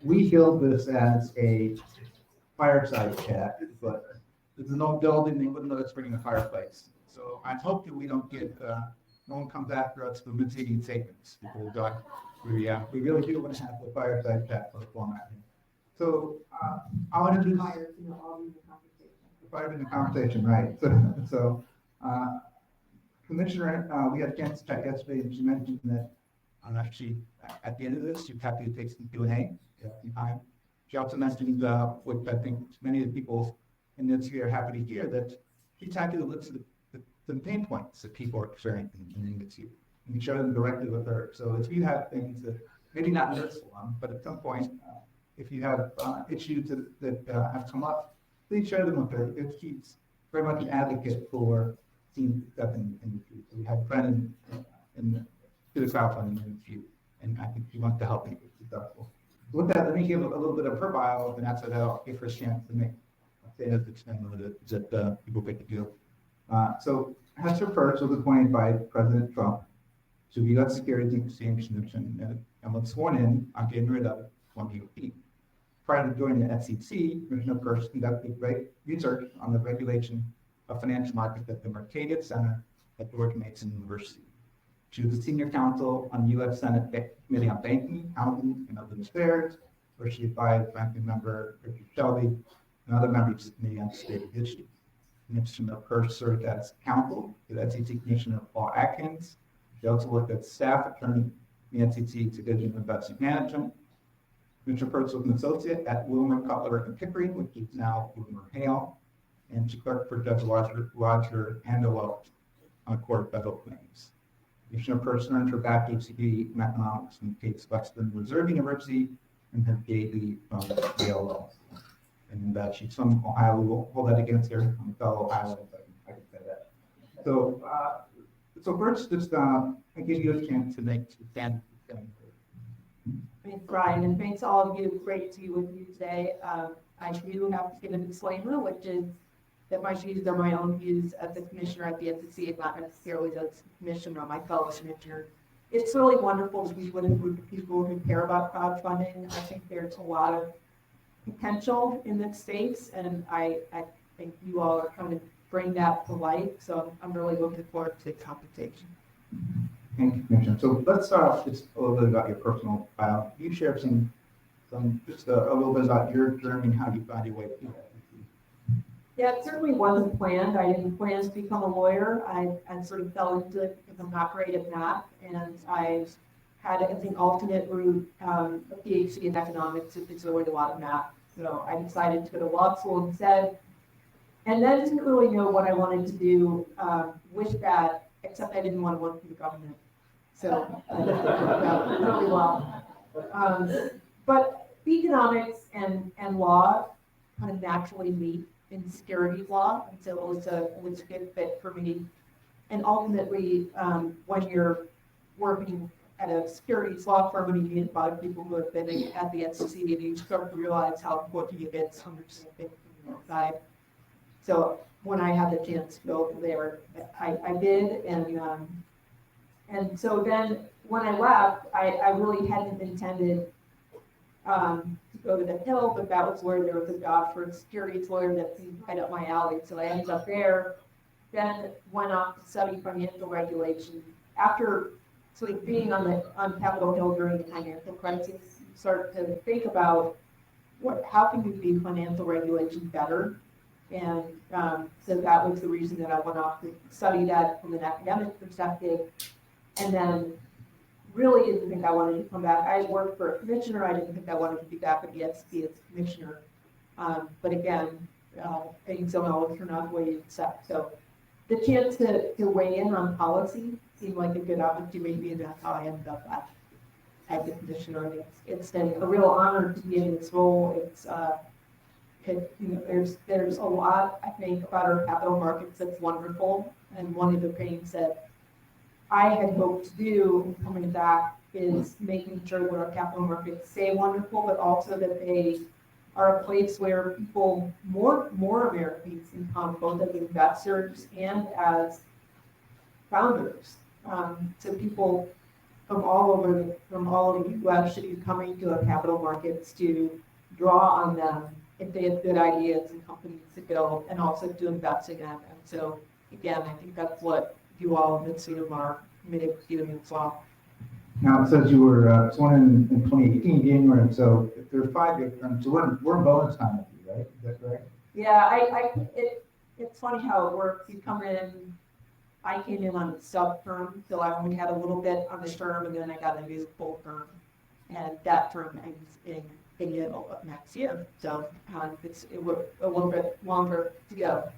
We build this as a fireside chat, but there's no building, they wouldn't let us bring in a fireplace. So I hope that we don't get, no one comes after us for misleading statements. People got, we really do want to have a fireside chat for the format. So I want to do fire in the conversation, right? So Commissioner, we had a chance to chat yesterday, and she mentioned that actually at the end of this, you're happy to take some Q&A. She also mentioned, which I think many of the people in this here are happy to hear, that she's happy to listen to the pain points that people are experiencing in this year. And you share them directly with her. So if you have things that maybe not in this one, but at some point, if you have issues that have come up, please share them with her. She's very much an advocate for seeing stuff in the future. So we have a friend in the crowdfunding industry, and I think she wants to help people be successful. With that, let me give a little bit of her bio, and after that, I'll give her a chance to make statements that people pick to do. So Hester Peirce was appointed by President Trump to the U.S. Securities and Exchange Commission and was sworn in on January 11, 2018. Prior to joining the SEC, Commissioner Peirce conducted research on the regulation of financial markets at the Mercatus Center at George Mason University. She was a senior counsel on the U.S. Senate Committee on Banking, Housing, and Other Affairs, where she advised ranking member Richard Shelby and other members of the Committee on State Issues. Commissioner Peirce served as counsel to the SEC Commissioner Paul Atkins. She also worked as staff attorney in the SEC Division of Investment Management. Commissioner Peirce was an associate at Wilmer, Cutler, and Pickering, which is now Wilmer Hale, and she clerked for Judge Roger Handel on Court of Federal Claims. Commissioner Peirce earned her bachelor's degree in economics from Case Western Reserve University and her PhD from Yale Law. And she's from Ohio. We won't hold that against her. I'm a fellow Ohioan, so I can say that. So, first, just I give you a chance to make stand. Thanks, Brian, and thanks to all of you. Great to be with you today. I do have to give a disclaimer, which is that my views are my own views as the commissioner at the SEC, and not necessarily as commissioner or my fellow commissioner. It's really wonderful to be with a group of people who care about crowdfunding. I think there's a lot of potential in this space, and I think you all are coming to bring that to life. So I'm really looking forward to the conversation. Thank you, Commissioner. So let's start off just a little bit about your personal bio. You share some just a little bit about your journey and how you found your way to that. Yeah, it certainly wasn't planned. I didn't plan to become a lawyer. I sort of fell into it because I'm not great at math, and I had, as an alternate route, a PhD in economics. It's really a lot of math. So I decided to go to law school instead, and then didn't really know what I wanted to do with that, except I didn't want to work for the government. So that worked out really well. But economics and law kind of naturally meet in securities law, and so it was a good fit for me. And ultimately, when you're working at a securities law firm and you meet a lot of people who have been at the SEC, and you start to realize how important it is to understand things from the outside. So when I had the chance to go there, I did, and so then when I left, I really hadn't intended to go to the Hill, but that was where there was a job for a securities lawyer that seemed right up my alley. So I ended up there, then went off to study financial regulation. After sort of being on Capitol Hill during the financial crisis, start to think about how can you do financial regulation better? And so that was the reason that I went off to study that from an academic perspective. And then really didn't think I wanted to come back. I had worked for a commissioner. I didn't think I wanted to be back at the SEC as a commissioner. But again, things don't always turn out the way you expect. So the chance to weigh in on policy seemed like a good opportunity, and that's how I ended up at the commissioner. It's a real honor to be in this role. It's there's a lot, I think, about our capital markets that's wonderful. And one of the things that I had hoped to do in coming back is making sure that our capital markets stay wonderful, but also that they are a place where people, more Americans, can come both as investors and as founders. So people from all over the U.S. should be coming to our capital markets to draw on them if they have good ideas and companies to build, and also to invest in them. And so, again, I think that's what you all in Midstream are committed to doing as well. Now, it says you were sworn in 2018 January, and so if there's 5 years, so we're in bonus time with you, right? Is that correct? Yeah, it's funny how it works. You come in, I came in on sub term, so I only had a little bit on the term, and then I got a new full term, and that term ends in April of next year. So it was a little bit longer to go.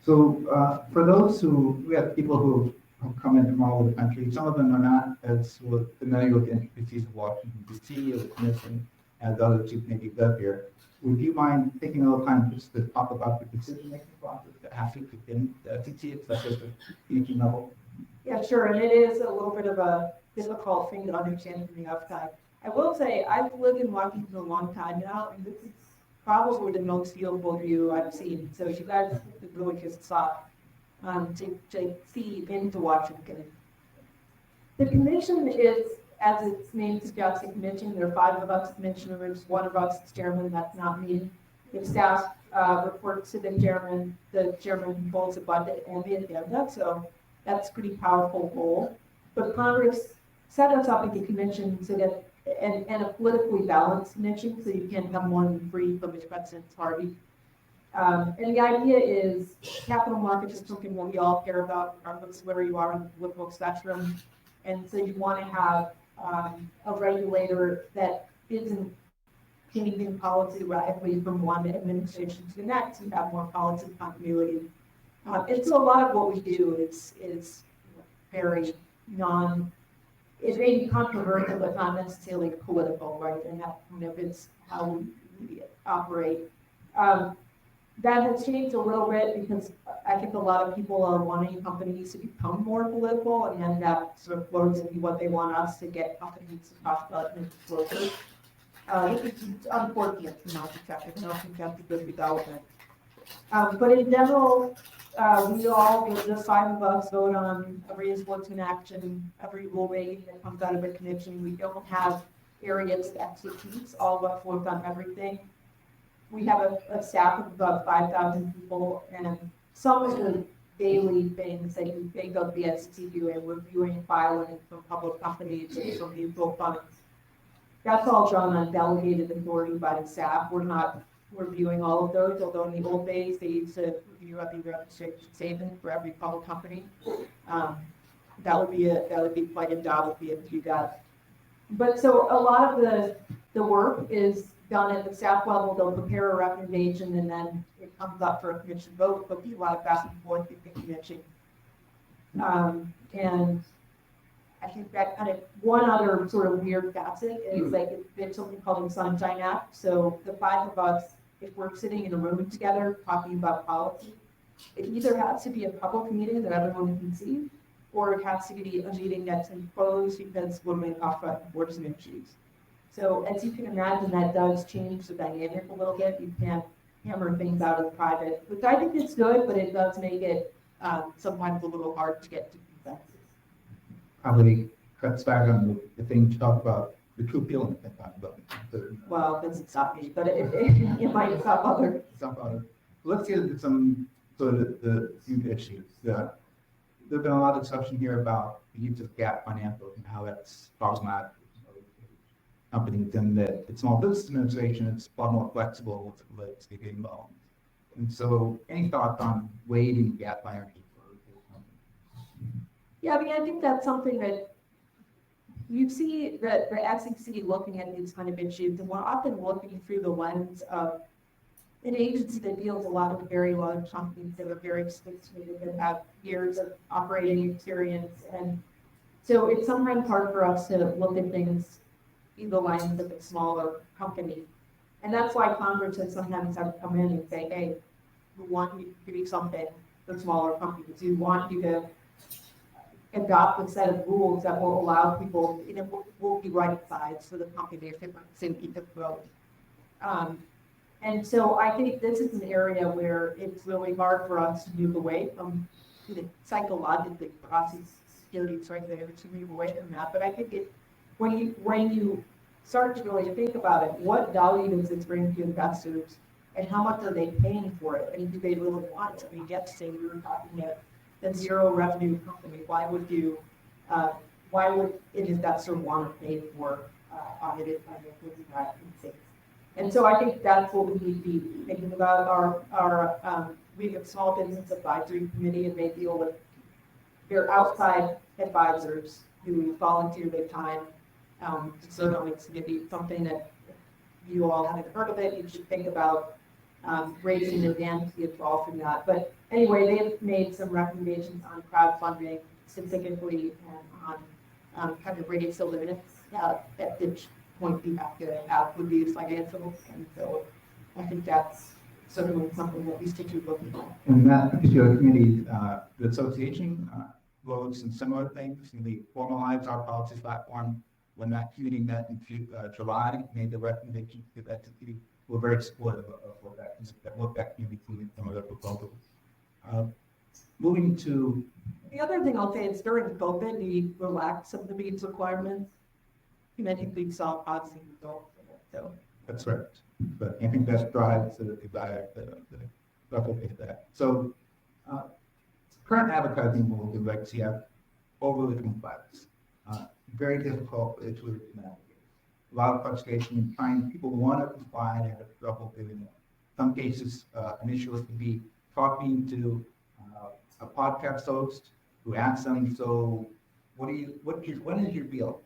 So for those we have people who come in from all over the country. Some of them are not as familiar with the intricacies of Washington, D.C. or the commission as others who maybe live here. Would you mind taking a little time just to talk about the decision-making process that happens within the D.C., especially at the DG level? Yeah, sure. And it is a little bit of a difficult thing to understand from the outside. I will say I've lived in Washington a long time now, and this is probably the most beautiful view I've seen. So you guys really just saw to see into Washington. The commission is, as its name suggests, a commission. There are 5 of us commissioners, 1 of us is chairman, that's not me. The staff reports to the chairman holds the budget and the agenda, so that's a pretty powerful role. But Congress set us up as a commission so that, and a politically balanced commission, so you can't have more than 3 from each president's party. And the idea is capital markets is something that we all care about, regardless of where you are on the political spectrum. And so you want to have a regulator that isn't changing policy radically from one administration to the next. You have more policy continuity. And so a lot of what we do is very it's very controversial, but not necessarily political, right? And that kind of is how we operate. That has changed a little bit because I think a lot of people are wanting companies to become more political, and then that sort of flows into what they want us to get companies to talk about in disclosure. It's unfortunate from my perspective. I don't think that's a good development. But in general, we all, the 5 of us, vote on every enforcement action, every rulemaking that comes out of a commission. We don't have areas of expertise. All of us work on everything. We have a staff of about 5,000 people, and some of the daily things that you think of the SEC doing, reviewing filing from public companies and from mutual funds. That's all done on delegated authority by the staff. We're not reviewing all of those, although in the old days they used to review every registration statement for every public company. That would be quite a job if we had to do that. But so a lot of the work is done at the staff level. They'll prepare a recommendation, and then it comes up for a commission vote. But be a lot of back and forth with the commission. And I think that kind of one other sort of weird facet is like it's something called the Sunshine Act. So the 5 of us, if we're sitting in a room together talking about policy, it either has to be a public meeting that everyone can see, or it has to be a meeting that's enclosed because we're going to talk about enforcement issues. So as you can imagine, that does change the dynamic a little bit. You can't hammer things out in private, which I think is good, but it does make it sometimes a little hard to get to consensus. Probably cuts back on the things you talk about, the true feeling that talk about. Well, it doesn't stop me, but it might stop others. Let's get into some sort of the few issues. There's been a lot of discussion here about the use of GAAP financials and how that's problematic. Companies, and that the Small Business Administration is far more flexible with relates to getting loans. And so, any thoughts on waiving GAAP financials? Yeah, I mean, I think that's something that you see that the SEC looking at these kind of issues, and we're often looking through the lens of an agency that deals a lot with very large companies that are very sophisticated and have years of operating experience. And so it's sometimes hard for us to look at things in the lens of a smaller company. And that's why Congress has sometimes had to come in and say, hey, we want you to do something for smaller companies. We want you to adopt a set of rules that will allow people, will be right size for the company if it keep it growing. And so I think this is an area where it's really hard for us to move away from psychologically for us securities right there to move away from that. But I think when you start to really think about it, what value does this bring to investors, and how much are they paying for it? And do they really want it? I mean, get to say we were talking a zero revenue company. Why would an investor want to pay for audited financials and that and things? And so I think that's what we need to be thinking about. We have a small business advisory committee, and they deal with their outside advisors who volunteer their time to serve on this committee. Something that if you all haven't heard of it, you should think about raising an hand to get involved in that. But anyway, they have made some recommendations on crowdfunding specifically, and on kind of raise the limits at which point you have to have would be financials. And so I think that's certainly something that we stick to looking at. And that particular committee, the association wrote some similar things. We formalized our policy platform when that committee met in July, made the recommendation to that committee. We're very supportive of what that committee included some of the proposals. Moving to the other thing I'll say is during COVID, we relaxed some of the means requirements. And I think we saw positive results in it. So that's right. But I think that drives the replicate that. So current advertising rules in Reg CF overly complex, very difficult to navigate. A lot of frustration in trying. People want to comply and have trouble doing it. Some cases, an issue can be talking to a podcast host who asks them, "So, when is your deal?"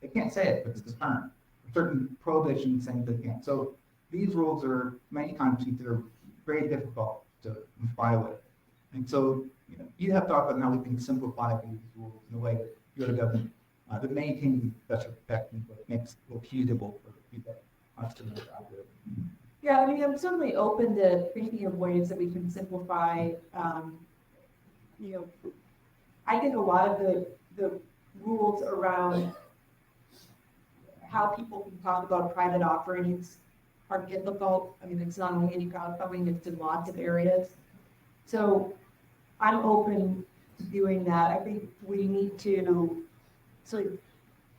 They can't say it because it's a term. Certain prohibitions saying they can't. So these rules are many times considered very difficult to comply with. And so you have to talk about how we can simplify these rules in a way that your government that maintains better protection, but makes it feasible for the people customers out there. Yeah, I mean, I'm certainly open to thinking of ways that we can simplify. I think a lot of the rules around how people can talk about private offerings are difficult. I mean, it's not only in crowdfunding, it's in lots of areas. So I'm open to doing that. I think we need to sort of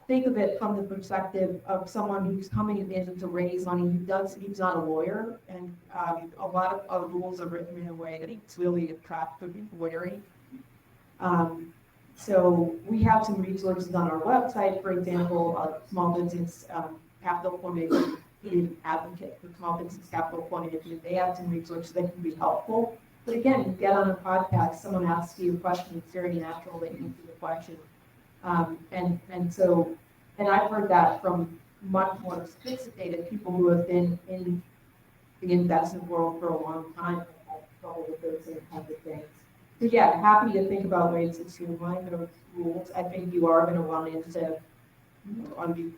think of it from the perspective of someone who's coming in to raise money. He's not a lawyer, and a lot of rules are written in a way that it's really attractive to lawyering. So we have some resources on our website, for example, small business capital formation advocate for small business capital formation. They have some resources that can be helpful. But again, you get on a podcast, someone asks you a question, it's very natural that you answer the question. And I've heard that from much more sophisticated people who have been in the investment world for a long time, have trouble with those same kinds of things. So yeah, happy to think about ways to streamline those rules. I think you are going to run into,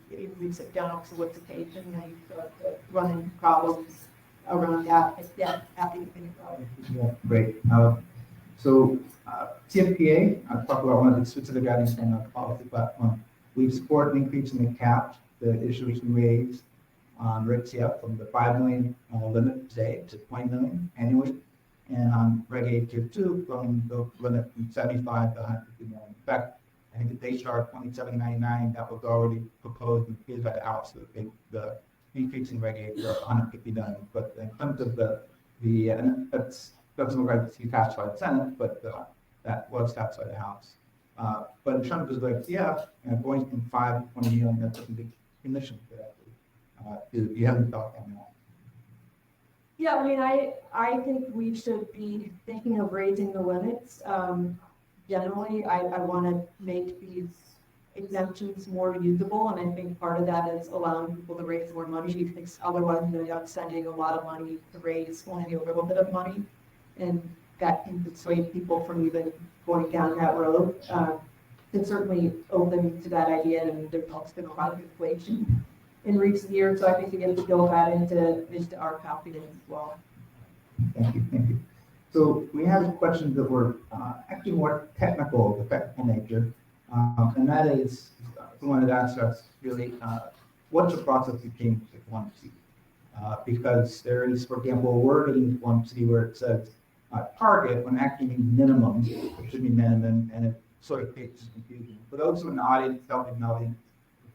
if we sit down on solicitation, and you start to run into problems around that. Yeah, happy to think about it. Yeah, great. So CfPA, I'll talk about one of the specific items from our policy platform. We support an increase in the cap, the issuers can raise on Reg CF from the 5 million limit today to 20 million annually. And on Reg A Tier 2 from the limit from 75 to 150 million. In fact, I think the HR 2799 that was already proposed and approved by the House. The increase in Reg A to 150 million. But in terms of that's doesn't look like it's passed by the Senate, but that was passed by the House. But in terms of Reg CF, going from 5 to 20 million, that's a big commission for that. You haven't thought on that. Yeah, I mean, I think we should be thinking of raising the limits. Generally, I want to make these exemptions more usable, and I think part of that is allowing people to raise more money, because otherwise you end up spending a lot of money to raise only a little bit of money, and that can dissuade people from even going down that road. It's certainly open to that idea, and there's also been a lot of inflation in recent years, so I think we have to build that into our calculation as well. Thank you. So we have questions that were actually more technical nature, and that is someone that asked us really, what's the process to change the quantity? Because there is, for example, a word in quantity where it says target when actually means minimum. It should be minimum, and it sort of creates confusion. For those who are in the audience, don't be knowing,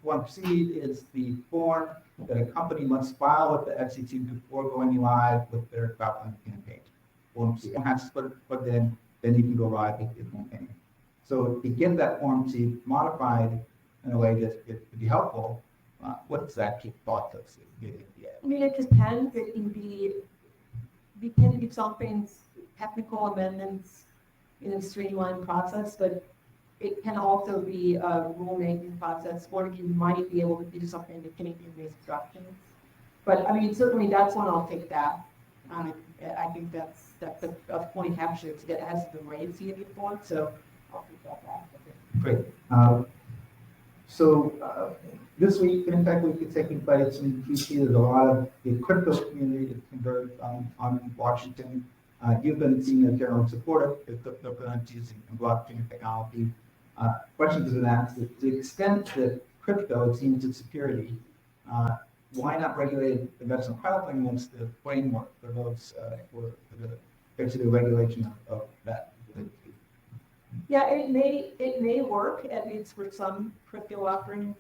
Form C is the form that a company must file with the FCC before going live with their crowdfunding campaign. Form C has to put it in, then you can go live with your campaign. So to get that Form C modified in a way that it could be helpful, what's that keep thought of? I mean, it depends. It can be something, technical amendments in a streamlined process, but it can also be a rulemaking process where you might be able to do something that can give you instructions. But I mean, certainly that's one I'll take that. I think that's a point actually that hasn't been raised yet before, so I'll think about that. Great. This week, in fact, we've been taking place in DC. There's a lot of the crypto community that converged on Washington. You've been seen as general supporter of cryptocurrencies and blockchain technology. Questions have been asked to the extent that crypto seems to security. Why not regulate investment crowdfunding once the framework for those for the regulation of that? Yeah, it may work, at least for some crypto offerings.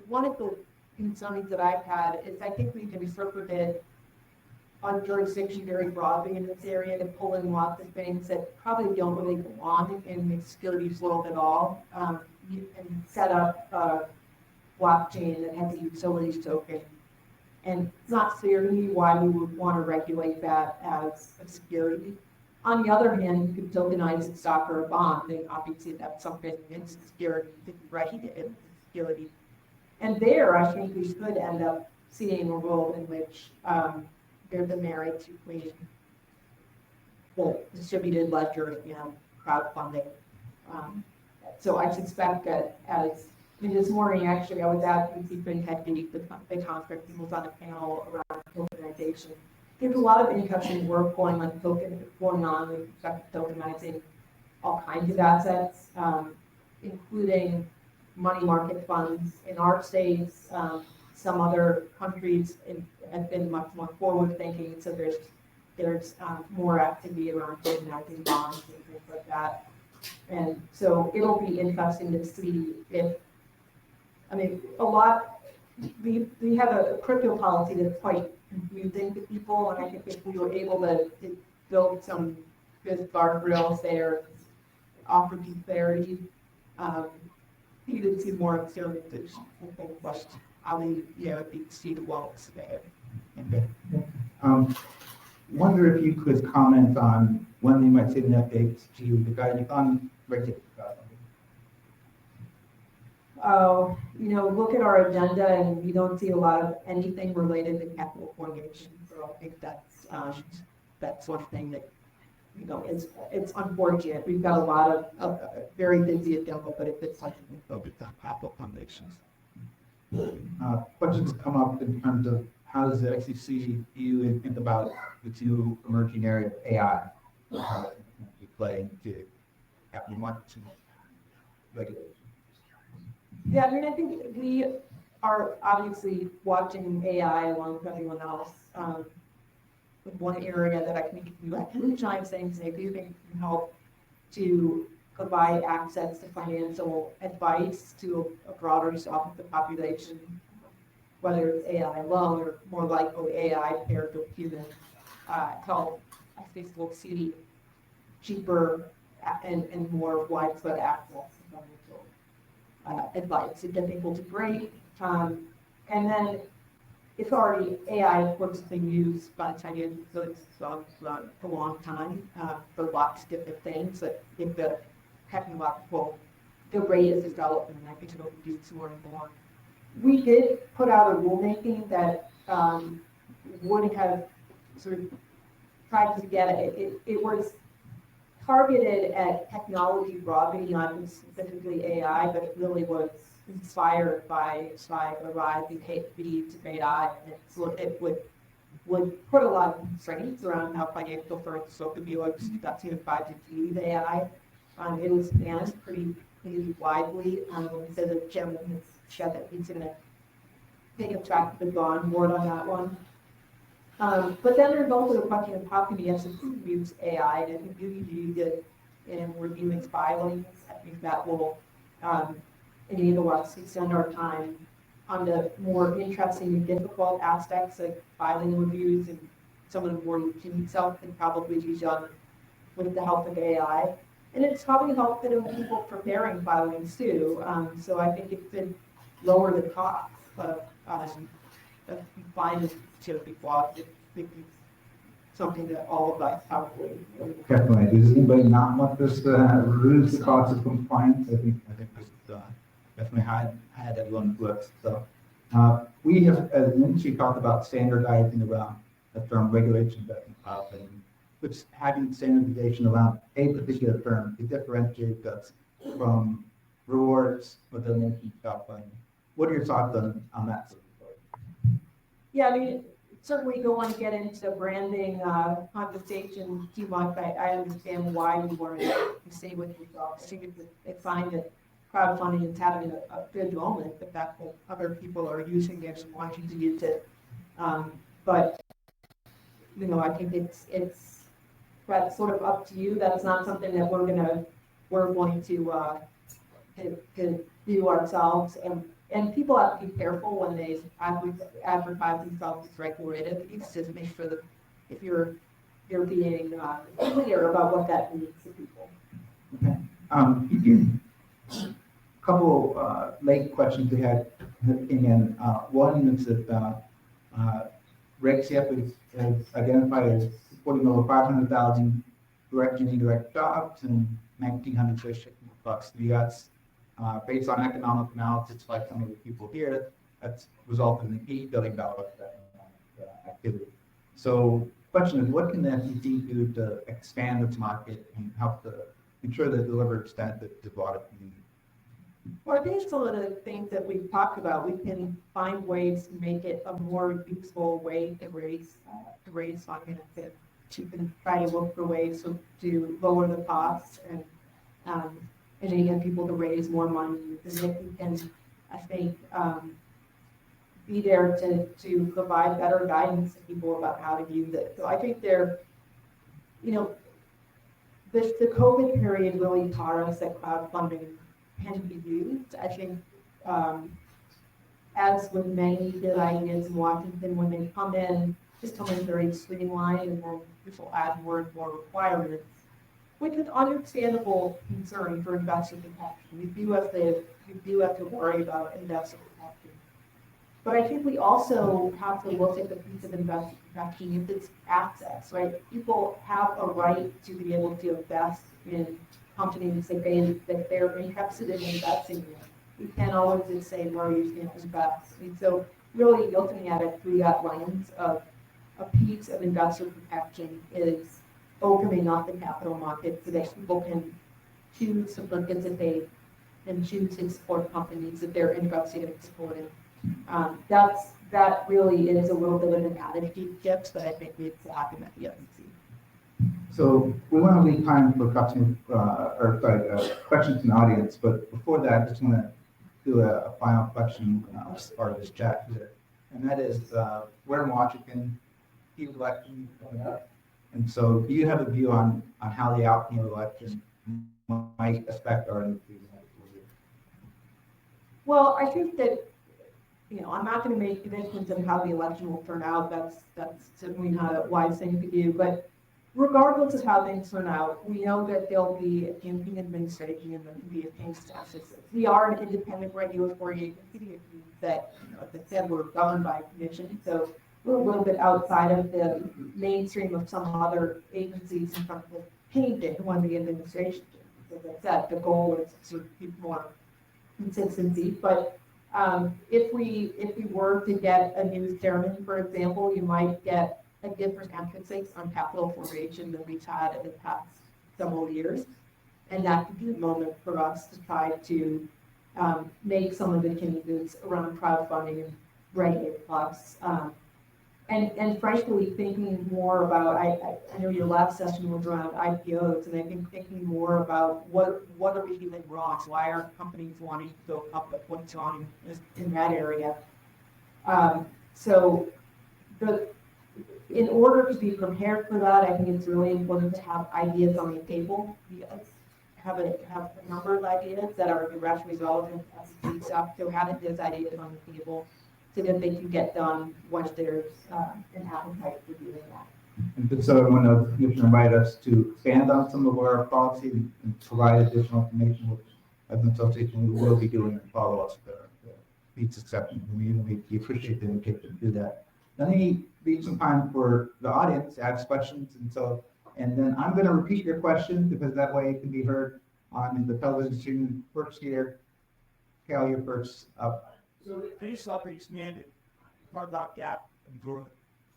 One of the concerns that I've had is I think we can interpret on jurisdiction very broadly in this area to pull in lots of things that probably don't really belong in the securities world at all. You can set up a blockchain that has a utilities token. And it's not clear to me why we would want to regulate that as a security. On the other hand, you could tokenize a stock or a bond, and obviously that's something in security, right? In security. And there, I think we should end up seeing a world in which there's a marriage between the distributed ledger and crowdfunding. So I suspect that this morning, actually, I was at UC Tech Week, the conference, and was on a panel around tokenization. There's a lot of interesting work going on with respect to tokenizing all kinds of assets, including money market funds in our states. Some other countries have been much more forward thinking, so there's more activity around tokenizing bonds and things like that. And so it'll be interesting to see we have a crypto policy that's quite confusing to people, and I think if we were able to build some good guardrails there, offer some clarity, you could see more experimentation. I think how we see the world today. Wonder if you could comment on when we might see an update to the guidance on regulated crowdfunding. Look at our agenda, and we don't see a lot of anything related to capital formation. So I think that's one thing that it's unfortunate. We've got a lot of very busy agenda, but it's like focused on capital foundations. Questions come up in terms of how does the FCC view and think about the two emerging areas of AI play into capital markets and regulation? Yeah, I think we are obviously watching AI along with everyone else. With one area that I think you actually trying saying do you think can help to provide access to financial advice to a broader swath of the population, whether it's AI alone or more likely AI paired with human help. I think we'll see cheaper and more widespread access to financial advice. It I think will be great. And then it's already AI, of course, has been used by Chinese for a long time for lots of different things. But if the technological, the rate is development, I think it'll be used more and more. We did put out a rulemaking that would have sort of tried to get it. It was targeted at technology broadly, not specifically AI, but it really was inspired by the rise in feeds of AI. And so it would put a lot of constraints around how financial firms could be justified to use AI. It was banned pretty widely. So the gentleman has said that he's going to take a track to go on board on that one. But then there's also the question of how can the FCC use AI, and I think you need to in reviewing filings. I think that will enable us to spend our time on the more interesting and difficult aspects of filing reviews, and some of the more routine stuff can probably be done with the help of AI. And it's probably helped in people preparing filings too. So I think it could lower the cost of filing to be bought. It's something that all of us probably. Definitely. Does anybody not want this reduce the cost of compliance? I think this is definitely had everyone's list. So we have, as an industry, talked about standardizing around the term regulation and which having standardization around a particular term to differentiate us from rewards with the nation stuff. What are your thoughts on that? Yeah, I mean, certainly don't want to get into branding conversation too much. I understand why you want to stay with yourself. I think it's fine that crowdfunding is having a good moment, but that other people are using it and wanting to use it. But I think it's that's sort of up to you. That's not something that we're going to do ourselves. And people have to be careful when they advertise themselves as regulated. It's just make sure that if you're being clear about what that means to people. Okay. Couple late questions we had came in. One is that Reg CF has identified as supporting over 500,000 direct and indirect jobs and 1,900 bucks. That's based on economic analysis by some of the people here. That's resulted in $8 billion activity. So, question is, what can the FCC do to expand its market and help to ensure that it delivers benefit to the broader community? Well, I think some of the things that we've talked about, we can find ways to make it a more useful way to raise funding, and you can try to look for ways to lower the costs and again, people to raise more money. And I think be there to provide better guidance to people about how to use it. So I think the COVID period really taught us that crowdfunding can be used. I think, as with many good ideas in Washington, when they come in very streamlined, and then people add more and more requirements, which is understandable concern for investor protection. You do have to worry about investor protection. But I think we also have to look at the piece of investor protection if it's access, right? People have a right to be able to invest in companies that they're interested in investing in. You can't always just say where you can invest. And so really looking at it through that lens of a piece of investor protection is opening up the capital market so that people can choose to participate and choose to support companies that they're interested in supporting. That really is a little bit of an attitude shift that I think needs to happen at the FCC. So we want to leave time for questions in the audience, but before that, I just want to do a final question as part of this chat here, and that is, we're in Washington, key election coming up, and so do you have a view on how the outcome of the election might affect our industry? Well, I think that I'm not going to make predictions of how the election will turn out. That's certainly not a wise thing to do, but regardless of how things turn out, we know that there'll be a campaign administration and there can be a change census. We are an independent regulatory agency that, as I said, we're governed by a commission. So we're a little bit outside of the mainstream of some other agencies in terms of changing when the administration changes. As I said, the goal is to keep more consistency. But if we were to get a new chairman, for example, you might get a different emphasis on capital formation than we've had in the past several years. And that could be a moment for us to try to make some of the changes around crowdfunding and regulate plus. And frankly, thinking more about, I know your last session was around IPOs, and I think thinking more about what are we doing wrong? Why are companies wanting to go up? What's going on in that area? So in order to be prepared for that, I think it's really important to have ideas on the table. Have a number of ideas that are directly relevant to the stuff. So having those ideas on the table so that they can get done once there's an appetite for doing that. And so I want to invite us to expand on some of our policy and provide additional information, which as an association we will be doing in follow-ups to the needs exception. We appreciate the invitation to do that. Let me leave some time for the audience to ask questions, and then I'm going to repeat your question because that way it can be heard on the television stream. First here, Cal, your first up. So these are expanded, part of that gap and growth.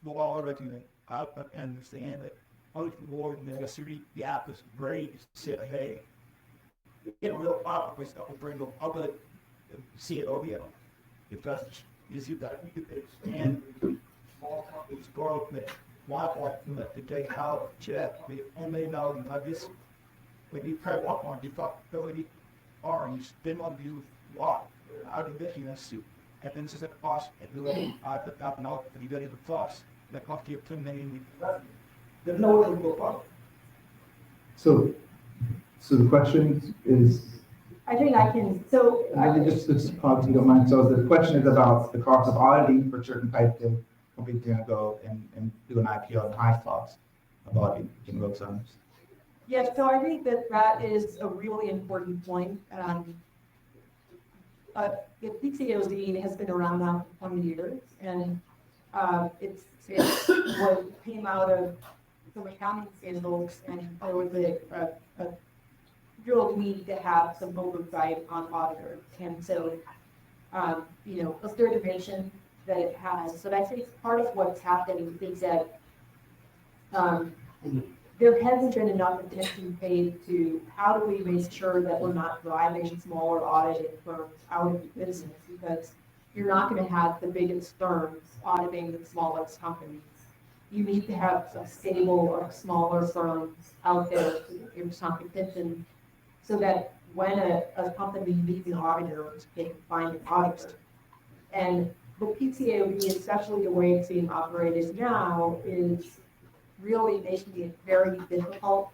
We'll all recognize and understand that most board in the city gap is great. Say, hey, get a real pop with stuff, bring them up and see it over here. If that's you got to expand small companies growth that want to take how check the only know this when you try walk on the profitability orange, then on you walk out of this suit. And then it's a cost and really the top now and you got the cost. The cost you put in there's no way to go about it. So the question is. I think I can. So just pause if you don't mind. So the question is about the cost of auditing for certain types of companies going to go and do an IPO and high costs of auditing in road zones. Yes, so I think that is a really important point. The PCOZ has been around now for 20 years, and it's what came out of some accounting scandals, and there was a real need to have some oversight on auditors. And so, a third dimension that it has. So I think part of what's happening is that there hasn't been enough attention paid to how do we make sure that we're not driving smaller auditing firms out of business, because you're not going to have the biggest firms auditing the smallest companies. You need to have some stable or smaller firms out there in competition so that when a company needs an auditor, they can find an auditor. And the PCAOB, especially the way it's being operated now, is really making it very difficult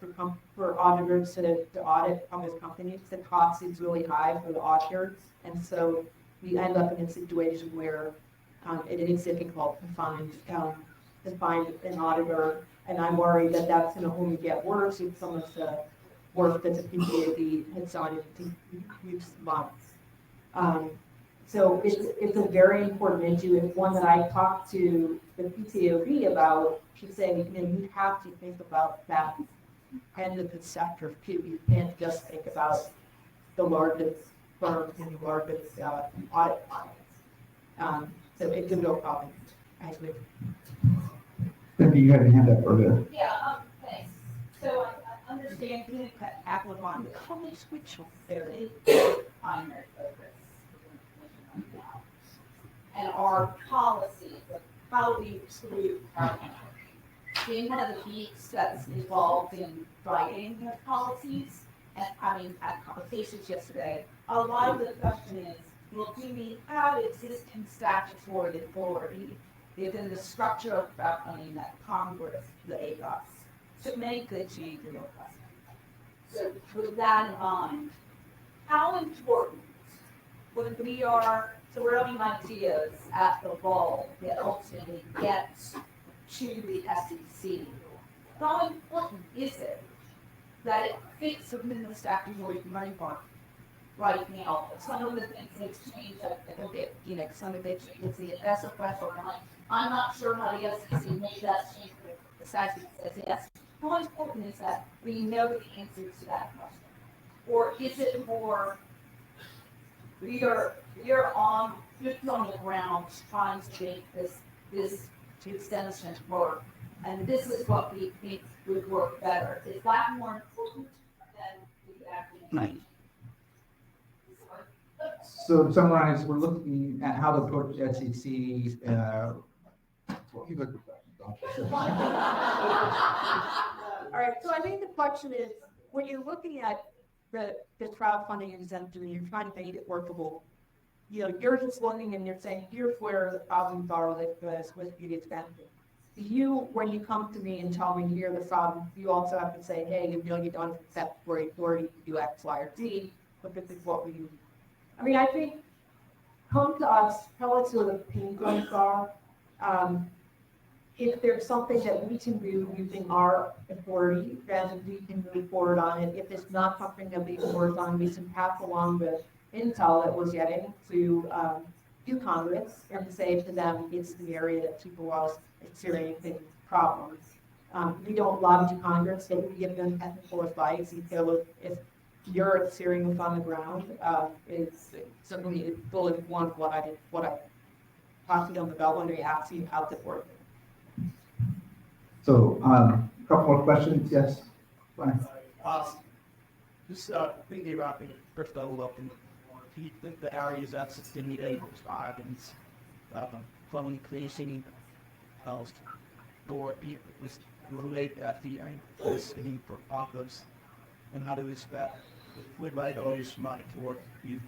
for auditors to audit public companies. The cost is really high for the auditors, and so we end up in a situation where it is difficult to find an auditor. And I'm worried that that's going to only get worse with some of the work that the PCAOB has done in recent months. So it's a very important issue. It's one that I talked to the PCAOB about. She said, you have to think about that end of the sector too. You can't just think about the largest firms and the largest audit clients. So it's a real problem, actually. Cindy, you have your hand up earlier. Yeah, thanks. So I understand being applicant, how many switch there is primary focus and our policy, how we exclude partners. Being one of the peaks that's involved in writing the policies, and had conversations yesterday, a lot of the question is, well, do we have existing statutory authority within the structure of governing that Congress gave us to make the change in our custom? So with that in mind, how important when we are throwing ideas at the wall that ultimately gets to the SEC, how important is it that it fits within the statutory framework right now? Some of the things have changed a bit, some of it is that's a question. I'm not sure how the SEC made that change, but the statute says yes. How important is that we know the answers to that question? Or is it more you're on the ground trying to make this extension work, and this is what we think would work better? Is that more important than the actual? Right. So to summarize, we're looking at how to approach the SEC. All right, so I think the question is, when you're looking at the crowdfunding exemption, you're trying to make it workable. You're just looking and you're saying, here's where the problems are with the expenses. you, when you come to me and tell me here the problem, you also have to say, hey, you don't accept for authority to do X, Y, or Z, but this is what we do. I mean, I think, come to us, tell us where the pain points are. If there's something that we can do using our authority, then we can move forward on it. If it's not something that we can work on, we can pass along the intel that we're getting to Congress and say to them, it's the area that people are experiencing problems. We don't lobby to Congress, so we give them technical advice. If your experience on the ground is certainly bullet one of what I talked to them about when they asked you how to work. So, a couple more questions, yes? Fine. Just thinking about the first level up and the areas that's in the able gardens, flowing creating for people with relate that the listening for others and how to expect would like always money toward you.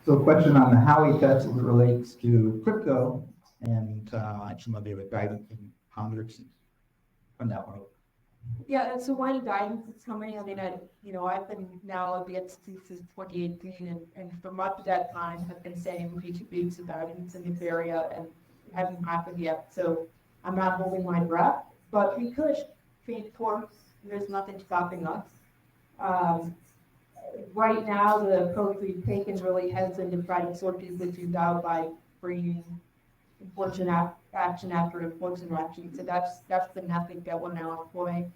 So, question on the Howey test as it relates to crypto and some of the guidance in Congress on that one. Yeah, and so when guidance is coming, I mean, I've been now a bit since 2018, and for much of that time, have been saying we should be guidance in this area, and it hasn't happened yet. So I'm not holding my breath, but we could change course. There's nothing stopping us. Right now, the approach we've taken really has been to try to sort these issues out by bringing enforcement action after enforcement action. So that's the method that we're now employing.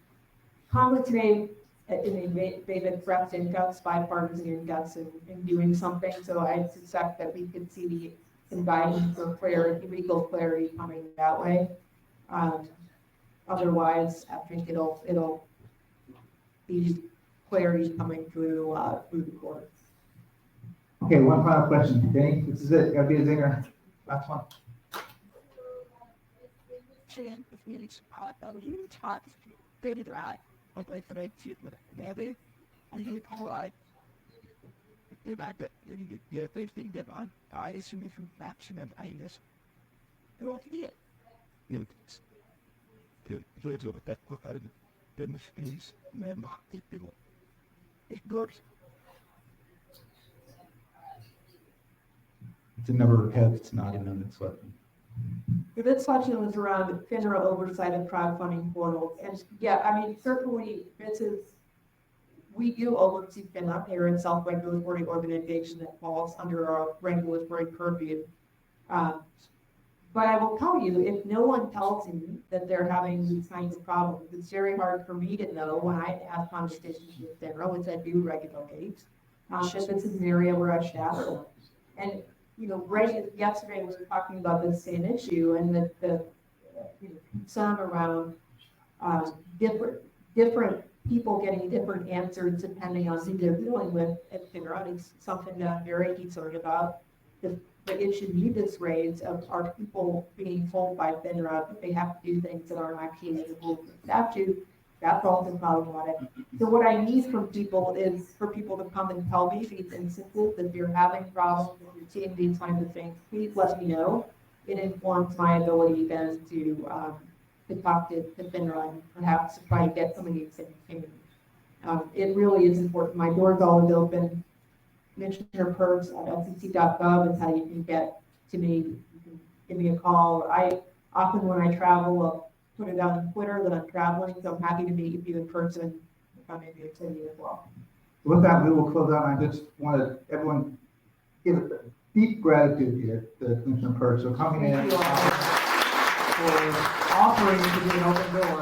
Congress made they've expressed incuts, bipartisan incuts in doing something. So I suspect that we could see the guidance for clarity, legal clarity coming that way. Otherwise, I think it'll be clarity coming through the court. Okay, one final question. Danny, this is it. Gotta be a zinger. Last one. It's a number of heads, it's not in on this weapon. This question was around FINRA oversight of crowdfunding portals. And yeah, I mean, certainly we do oversee FINRA here in self-regulatory organization that falls under our regulatory purview. But I will tell you, if no one tells me that they're having these kinds of problems, it's very hard for me to know when I have conversations with FINRA, which I do regularly, if this is an area where I shadow. And Ray yesterday was talking about the same issue and the concern around different people getting different answers depending on who they're dealing with at FINRA. It's something that I'm very concerned about. The issue you just raised of are people being told by FINRA that they have to do things that are not actually in the rules of statute. That's also problematic. So what I need from people is for people to come and tell me these instances that you're having problems, if you're seeing these kinds of things, please let me know. It informs my ability then to talk to FINRA and perhaps to try to get some of these things. It really is important. My door's always open. Commissioner Peirce at fcc.gov is how you can get to me. You can give me a call. I often, when I travel, I'll put it on Twitter that I'm traveling, so I'm happy to meet you in person if I'm in your city as well. With that, we will close out. I just wanted everyone give a deep gratitude here to Commissioner Peirce for coming in, Thank you all. for offering to be an open door.